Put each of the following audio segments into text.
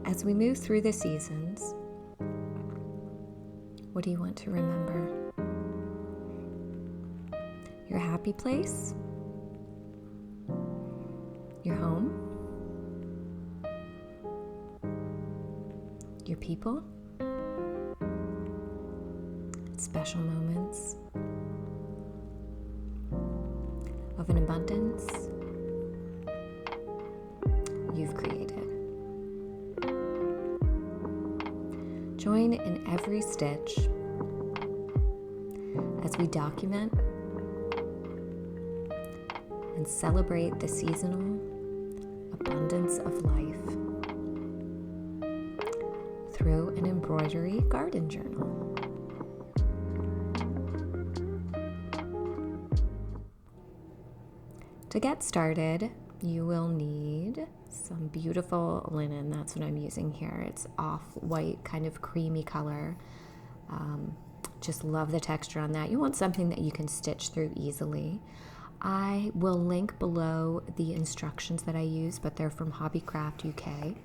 As we move through the seasons, what do you want to remember? Your happy place? Your home? Your people? Special moments of an abundance you've created. Join in every stitch as we document and celebrate the seasonal abundance of life through an embroidery garden journal. To get started, you will need some beautiful linen. That's what I'm using here. It's off-white, kind of creamy color. Just love the texture on that. You want something that you can stitch through easily. I will link below the instructions that I use, but they're from HobbyCraft UK.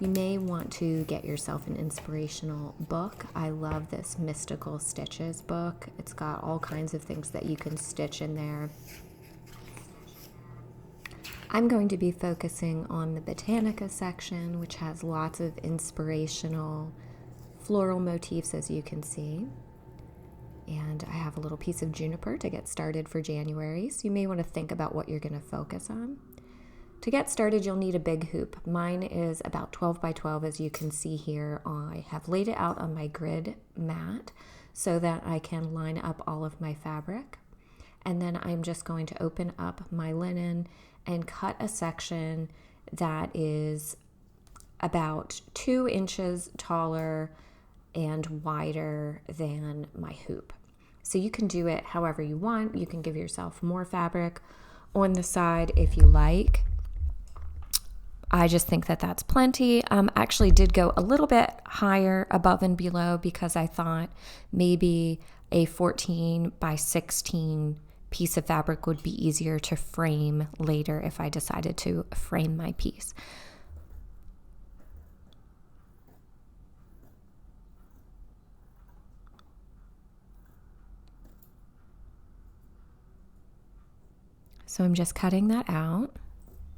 You may want to get yourself an inspirational book. I love this Mystical Stitches book. It's got all kinds of things that you can stitch in there. I'm going to be focusing on the Botanica section, which has lots of inspirational floral motifs, as you can see. And I have a little piece of juniper to get started for January, so you may want to think about what you're going to focus on. To get started, you'll need a big hoop. Mine is about 12 by 12, as you can see here. I have laid it out on my grid mat so that I can line up all of my fabric. And then I'm just going to open up my linen and cut a section that is about 2 inches taller and wider than my hoop. So you can do it however you want. You can give yourself more fabric on the side if you like. I just think that that's plenty. Actually did go a little bit higher above and below because I thought maybe a 14 by 16 piece of fabric would be easier to frame later if I decided to frame my piece. So I'm just cutting that out.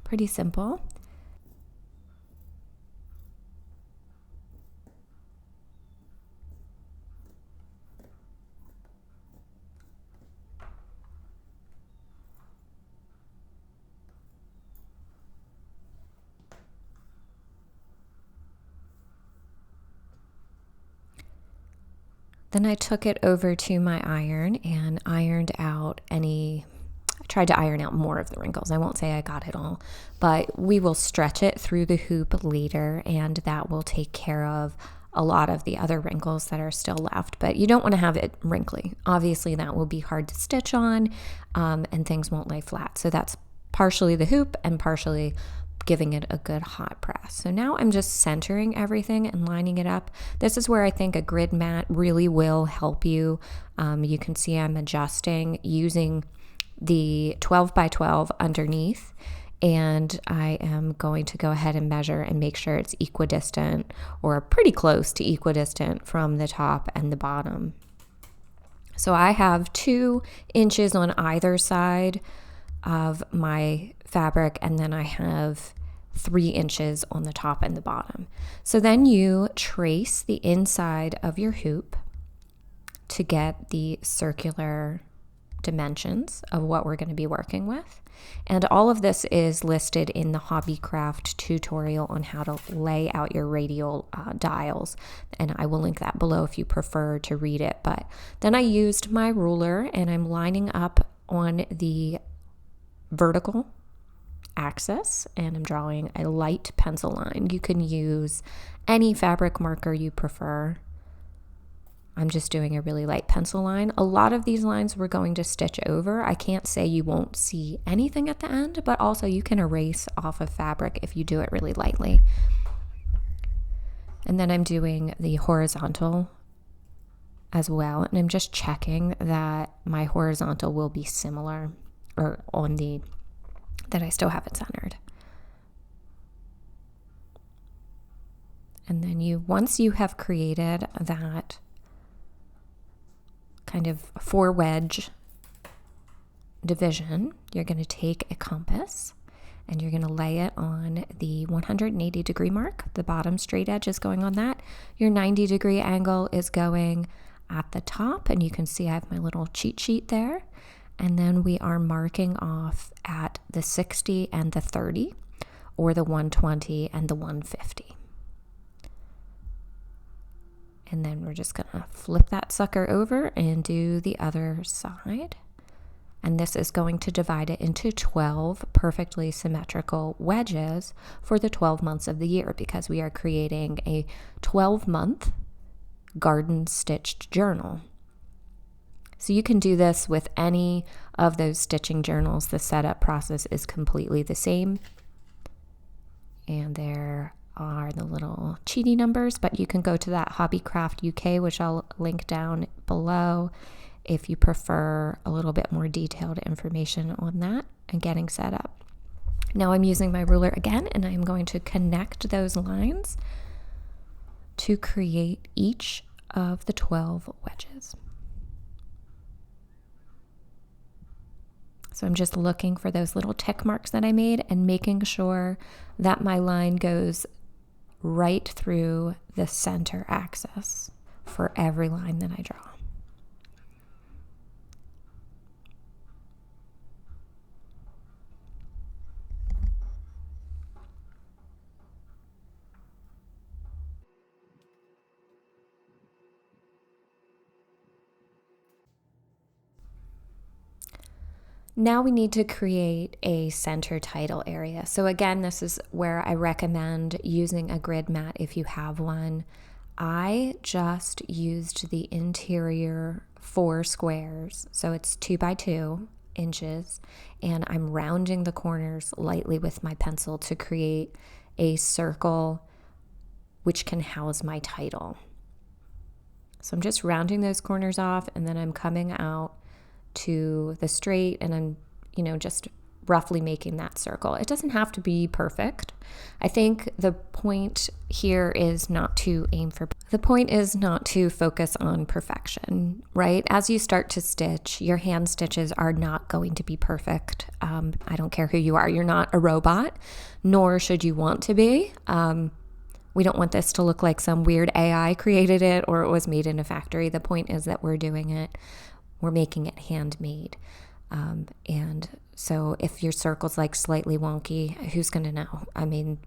Pretty simple. Then I took it over to my iron and ironed out I tried to iron out more of the wrinkles. I won't say I got it all, but we will stretch it through the hoop later, and that will take care of a lot of the other wrinkles that are still left. But you don't want to have it wrinkly. Obviously, that will be hard to stitch on, and things won't lay flat. So that's partially the hoop and partially giving it a good hot press. So now I'm just centering everything and lining it up. This is where I think a grid mat really will help you. You can see I'm adjusting using the 12 by 12 underneath, and I am going to go ahead and measure and make sure it's equidistant or pretty close to equidistant from the top and the bottom. So I have 2 inches on either side of my fabric, and then I have 3 inches on the top and the bottom. So then you trace the inside of your hoop to get the circular dimensions of what we're going to be working with. And all of this is listed in the HobbyCraft tutorial on how to lay out your radial dials. And I will link that below if you prefer to read it. But then I used my ruler and I'm lining up on the vertical axis and I'm drawing a light pencil line. You can use any fabric marker you prefer. I'm just doing a really light pencil line. A lot of these lines we're going to stitch over. I can't say you won't see anything at the end, but also you can erase off of fabric if you do it really lightly. And then I'm doing the horizontal as well, and I'm just checking that my horizontal will be similar, or that I still have it centered. And then once you have created that kind of 4-wedge division, you're going to take a compass and you're going to lay it on the 180-degree mark. The bottom straight edge is going on that. Your 90-degree angle is going at the top, and you can see I have my little cheat sheet there. And then we are marking off at the 60 and the 30, or the 120 and the 150. And then we're just going to flip that sucker over and do the other side. And this is going to divide it into 12 perfectly symmetrical wedges for the 12 months of the year, because we are creating a 12-month garden stitched journal. So you can do this with any of those stitching journals. The setup process is completely the same. And there are the little cheaty numbers, but you can go to that HobbyCraft UK, which I'll link down below, if you prefer a little bit more detailed information on that and getting set up. Now I'm using my ruler again, and I'm going to connect those lines to create each of the 12 wedges. So I'm just looking for those little tick marks that I made and making sure that my line goes right through the center axis for every line that I draw. Now we need to create a center title area. So again, this is where I recommend using a grid mat if you have one. I just used the interior 4 squares, so it's 2 by 2 inches, and I'm rounding the corners lightly with my pencil to create a circle which can house my title. So I'm just rounding those corners off, and then I'm coming out to the straight, and I'm, just roughly making that circle. It doesn't have to be perfect. I think the point here is not to focus on perfection, right? As you start to stitch, your hand stitches are not going to be perfect. I don't care who you are. You're not a robot, nor should you want to be. We don't want this to look like some weird AI created it or it was made in a factory. The point is that we're making it handmade. And so if your circle's like slightly wonky, who's going to know? I mean,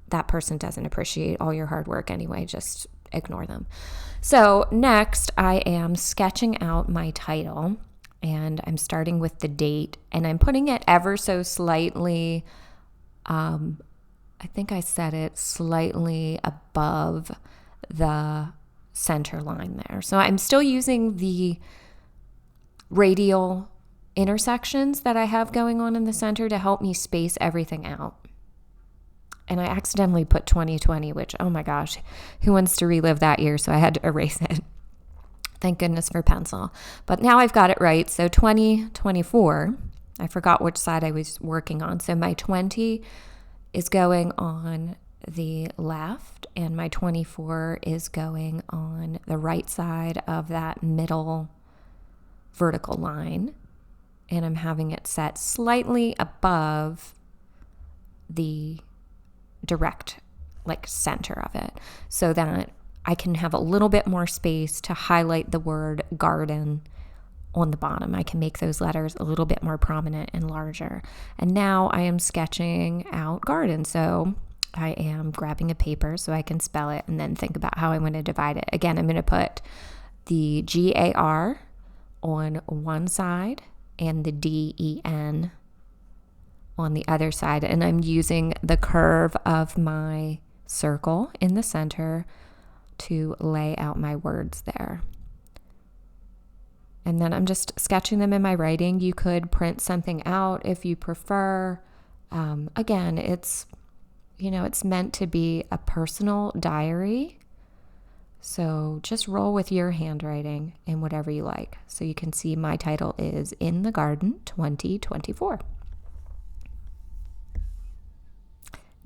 that person doesn't appreciate all your hard work anyway. Just ignore them. So next I am sketching out my title, and I'm starting with the date, and I'm putting it ever so slightly, I think I set it slightly above the center line there. So I'm still using the radial intersections that I have going on in the center to help me space everything out. And I accidentally put 2020, which, oh my gosh, who wants to relive that year? So I had to erase it. Thank goodness for pencil. But now I've got it right. So 2024, I forgot which side I was working on. So my 20 is going on the left, and my 24 is going on the right side of that middle vertical line, and I'm having it set slightly above the direct center of it, so that I can have a little bit more space to highlight the word garden on the bottom. I can make those letters a little bit more prominent and larger. And now I am sketching out garden, so I am grabbing a paper so I can spell it and then think about how I want to divide it. Again, I'm going to put the GAR on one side and the DEN on the other side, and I'm using the curve of my circle in the center to lay out my words there. And then I'm just sketching them in my writing. You could print something out if you prefer. Again, it's meant to be a personal diary. So just roll with your handwriting and whatever you like. So you can see my title is In the Garden 2024.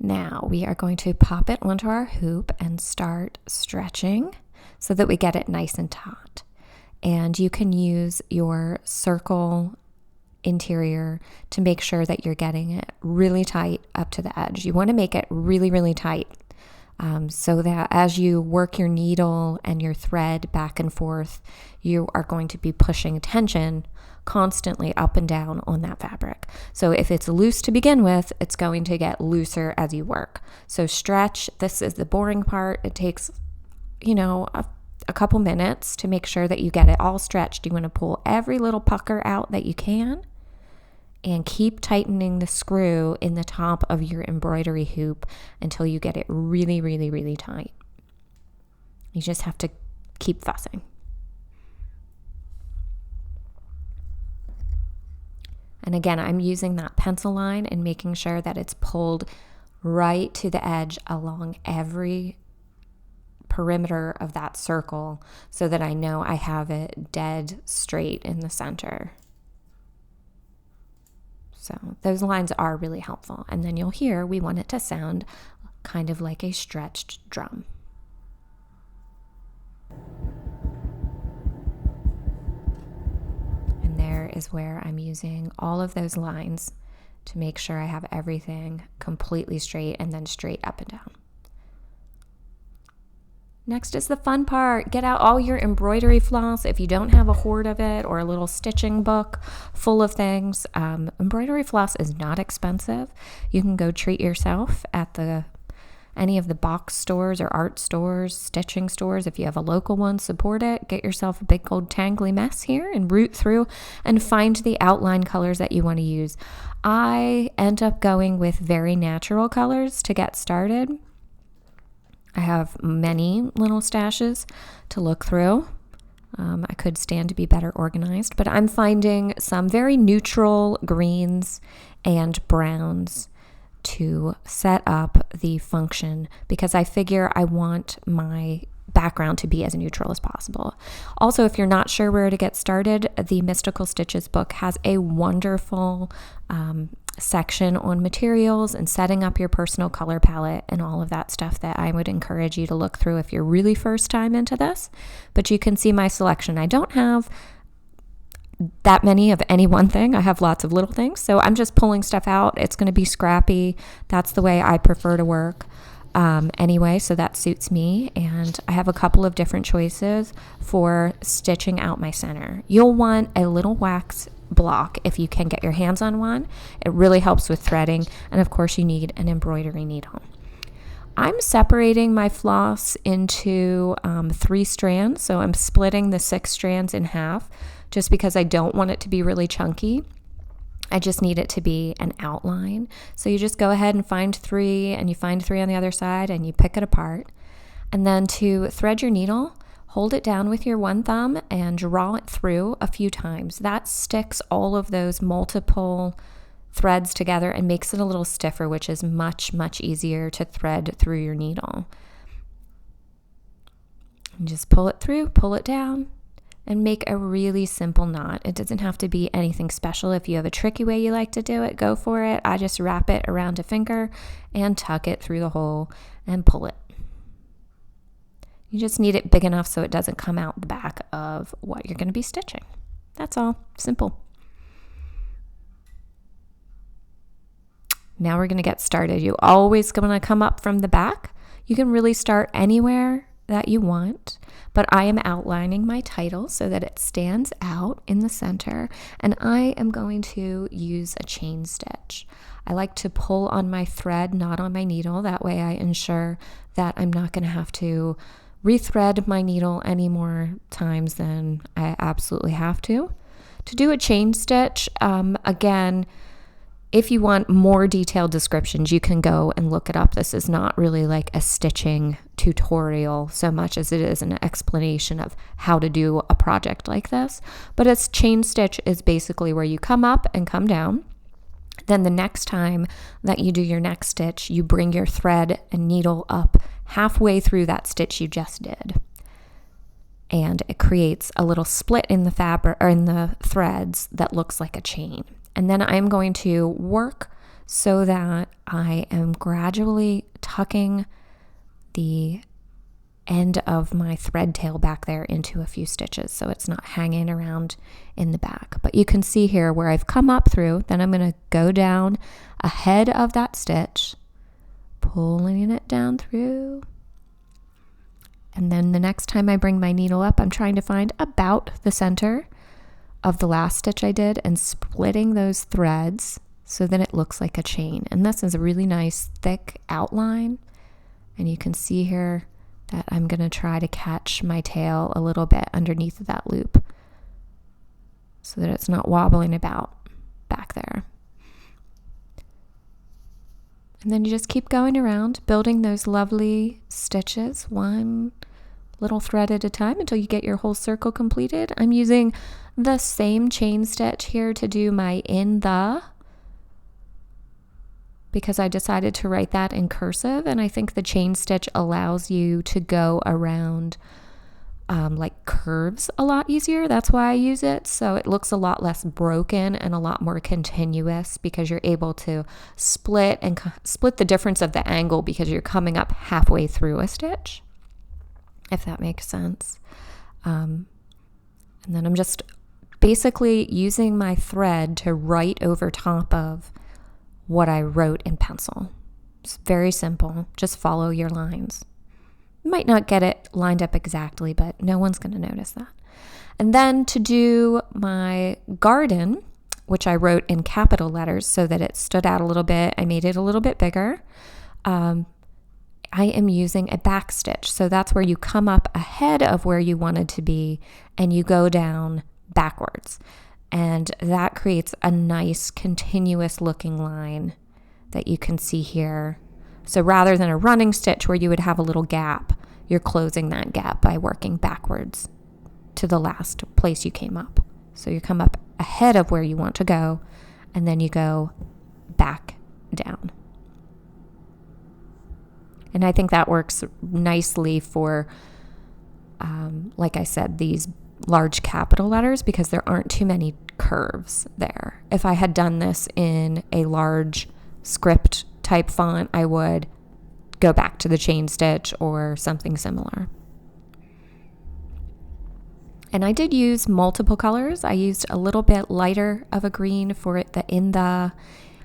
Now we are going to pop it onto our hoop and start stretching so that we get it nice and taut. And you can use your circle interior to make sure that you're getting it really tight up to the edge. You want to make it really, really tight so that as you work your needle and your thread back and forth, you are going to be pushing tension constantly up and down on that fabric. So if it's loose to begin with, it's going to get looser as you work. So stretch. This is the boring part. It takes, a couple minutes to make sure that you get it all stretched. You want to pull every little pucker out that you can and keep tightening the screw in the top of your embroidery hoop until you get it really, really, really tight. You just have to keep fussing. And again, I'm using that pencil line and making sure that it's pulled right to the edge along every perimeter of that circle so that I know I have it dead straight in the center. So those lines are really helpful. And then you'll hear we want it to sound kind of like a stretched drum. And there is where I'm using all of those lines to make sure I have everything completely straight and then straight up and down. Next is the fun part. Get out all your embroidery floss. If you don't have a hoard of it or a little stitching book full of things, embroidery floss is not expensive. You can go treat yourself at any of the box stores or art stores, stitching stores. If you have a local one, support it. Get yourself a big old tangly mess here and root through and find the outline colors that you want to use. I end up going with very natural colors to get started. I have many little stashes to look through. I could stand to be better organized, but I'm finding some very neutral greens and browns to set up the function because I figure I want my background to be as neutral as possible. Also, if you're not sure where to get started, the Mystical Stitches book has a wonderful section on materials and setting up your personal color palette and all of that stuff that I would encourage you to look through if you're really first time into this. But you can see my selection. I don't have that many of any one thing. I have lots of little things. So I'm just pulling stuff out. It's going to be scrappy. That's the way I prefer to work. Anyway, so that suits me, and I have a couple of different choices for stitching out my center. You'll want a little wax block if you can get your hands on one. It really helps with threading, and of course you need an embroidery needle. I'm separating my floss into 3 strands, so I'm splitting the 6 strands in half just because I don't want it to be really chunky. I just need it to be an outline. So you just go ahead and find 3, and you find 3 on the other side, and you pick it apart. And then to thread your needle, hold it down with your one thumb and draw it through a few times. That sticks all of those multiple threads together and makes it a little stiffer, which is much, much easier to thread through your needle. And just pull it through, pull it down, and make a really simple knot. It doesn't have to be anything special. If you have a tricky way you like to do it, go for it. I just wrap it around a finger and tuck it through the hole and pull it. You just need it big enough so it doesn't come out the back of what you're going to be stitching. That's all. Simple. Now we're going to get started. You always going to come up from the back. You can really start anywhere that you want, but I am outlining my title so that it stands out in the center, and I am going to use a chain stitch. I like to pull on my thread, not on my needle. That way I ensure that I'm not going to have to rethread my needle any more times than I absolutely have to. To do a chain stitch, again, if you want more detailed descriptions, you can go and look it up. This is not really like a stitching tutorial so much as it is an explanation of how to do a project like this. But a chain stitch is basically where you come up and come down. Then the next time that you do your next stitch, you bring your thread and needle up halfway through that stitch you just did. And it creates a little split in the fabric or in the threads that looks like a chain. And then I'm going to work so that I am gradually tucking the end of my thread tail back there into a few stitches so it's not hanging around in the back. But you can see here where I've come up through, then I'm going to go down ahead of that stitch, pulling it down through. And then the next time I bring my needle up, I'm trying to find about the center of the last stitch I did and splitting those threads so that it looks like a chain. And this is a really nice thick outline. And you can see here that I'm going to try to catch my tail a little bit underneath of that loop so that it's not wobbling about back there. And then you just keep going around, building those lovely stitches, one little thread at a time until you get your whole circle completed. I'm using the same chain stitch here to do my in the, because I decided to write that in cursive, and I think the chain stitch allows you to go around like curves a lot easier. That's why I use it. So it looks a lot less broken and a lot more continuous because you're able to split the difference of the angle because you're coming up halfway through a stitch, if that makes sense. And then I'm just basically using my thread to write over top of what I wrote in pencil. It's very simple. Just follow your lines. You might not get it lined up exactly, but no one's going to notice that. And then to do my garden, which I wrote in capital letters so that it stood out a little bit, I made it a little bit bigger. I am using a back stitch. So that's where you come up ahead of where you wanted to be and you go down backwards. And that creates a nice continuous looking line that you can see here. So rather than a running stitch where you would have a little gap, you're closing that gap by working backwards to the last place you came up. So you come up ahead of where you want to go, and then you go back down. And I think that works nicely for, like I said, these large capital letters because there aren't too many curves there. If I had done this in a large script type font, I would go back to the chain stitch or something similar. And I did use multiple colors. I used a little bit lighter of a green for the in the.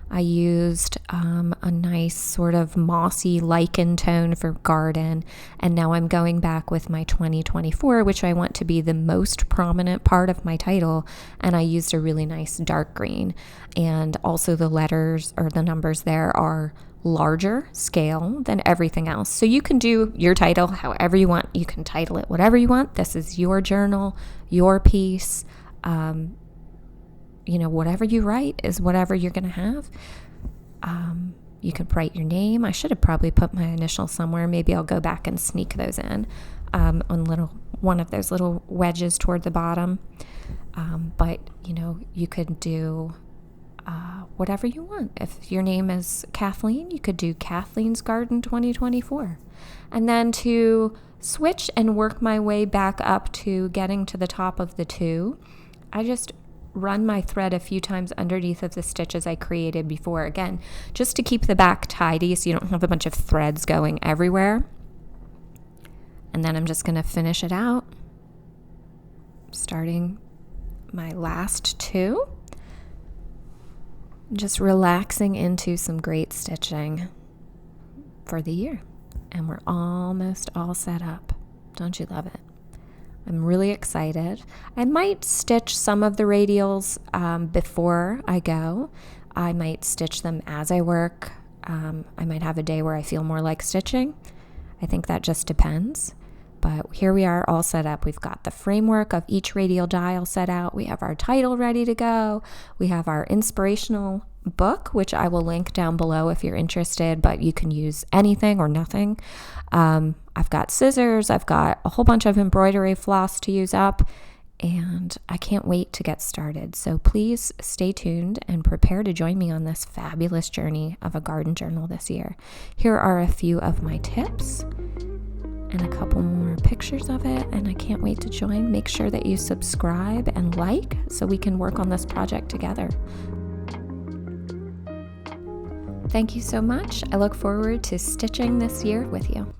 I used a nice sort of mossy lichen tone for garden. And now I'm going back with my 2024, which I want to be the most prominent part of my title. And I used a really nice dark green. And also the letters or the numbers there are larger scale than everything else. So you can do your title however you want. You can title it whatever you want. This is your journal, your piece. Whatever you write is whatever you're going to have. You could write your name. I should have probably put my initials somewhere. Maybe I'll go back and sneak those in on one of those little wedges toward the bottom. But you could do whatever you want. If your name is Kathleen, you could do Kathleen's Garden 2024. And then to switch and work my way back up to getting to the top of the 2, I just run my thread a few times underneath of the stitches I created before, again, just to keep the back tidy so you don't have a bunch of threads going everywhere. And then I'm just going to finish it out, starting my last 2, just relaxing into some great stitching for the year. And we're almost all set up. Don't you love it? I'm really excited. I might stitch some of the radials before I go. I might stitch them as I work. I might have a day where I feel more like stitching. I think that just depends. But here we are all set up. We've got the framework of each radial dial set out. We have our title ready to go. We have our inspirational book, which I will link down below if you're interested, but you can use anything or nothing. I've got scissors. I've got a whole bunch of embroidery floss to use up, and I can't wait to get started. So please stay tuned and prepare to join me on this fabulous journey of a garden journal this year. Here are a few of my tips and a couple more pictures of it, and I can't wait to join. Make sure that you subscribe and like so we can work on this project together. Thank you so much. I look forward to stitching this year with you.